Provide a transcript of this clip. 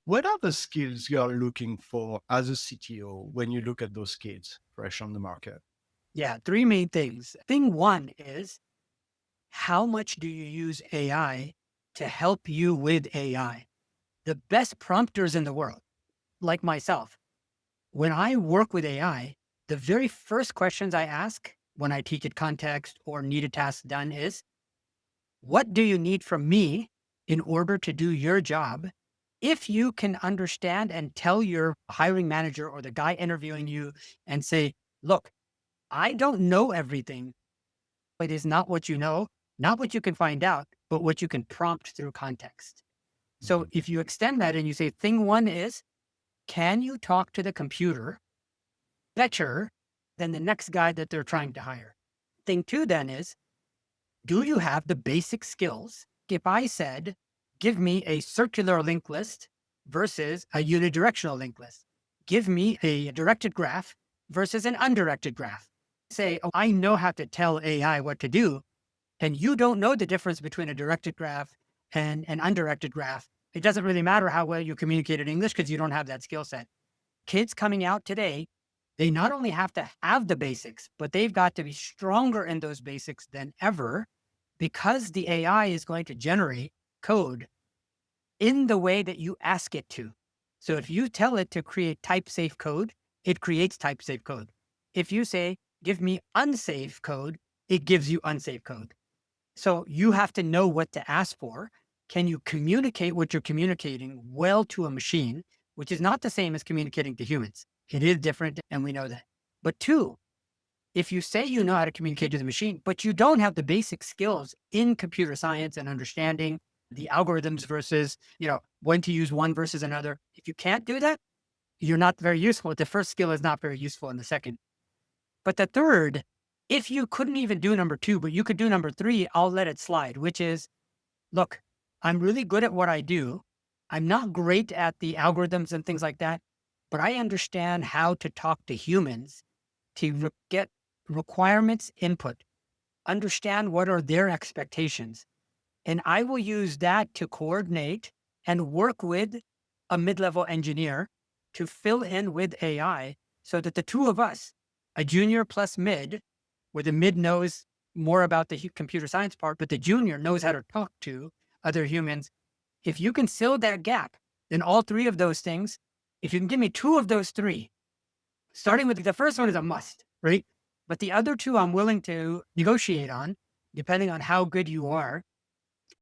What are the skills you are looking for as a CTO when you look at those kids fresh on the market? Yeah, three main things. Thing one is how much do you use AI to help you with AI? The best prompters in the world, like myself, when I work with AI, the very first questions I ask when I teach it context or need a task done is, what do you need from me in order to do your job? If you can understand and tell your hiring manager or the guy interviewing you and say, look, I don't know everything. It is not what you know, not what you can find out, but what you can prompt through context. So Mhm. if you extend that and you say, thing one is, can you talk to the computer better than the next guy that they're trying to hire? Thing two then is, do you have the basic skills? If I said, give me a circular linked list versus a unidirectional linked list, give me a directed graph versus an undirected graph. Say, oh, I know how to tell AI what to do, and you don't know the difference between a directed graph and an undirected graph. It doesn't really matter how well you communicate in English because you don't have that skill set. Kids coming out today, they not only have to have the basics, but they've got to be stronger in those basics than ever because the AI is going to generate code in the way that you ask it to. So if you tell it to create type safe code, it creates type safe code. If you say, give me unsafe code, it gives you unsafe code. So you have to know what to ask for. Can you communicate what you're communicating well to a machine, which is not the same as communicating to humans? It is different, and we know that. But two, if you say you know how to communicate to the machine, but you don't have the basic skills in computer science and understanding the algorithms versus, when to use one versus another, if you can't do that, you're not very useful. The first skill is not very useful in the second. But the third, if you couldn't even do number two, but you could do number three, I'll let it slide, which is, look, I'm really good at what I do. I'm not great at the algorithms and things like that, but I understand how to talk to humans to get requirements input, understand what are their expectations. And I will use that to coordinate and work with a mid level engineer to fill in with AI so that the two of us, a junior plus mid, where the mid knows more about the computer science part, but the junior knows how to talk to other humans. If you can fill that gap, then all three of those things, if you can give me two of those three, starting with the first one is a must, right? But the other two I'm willing to negotiate on, depending on how good you are.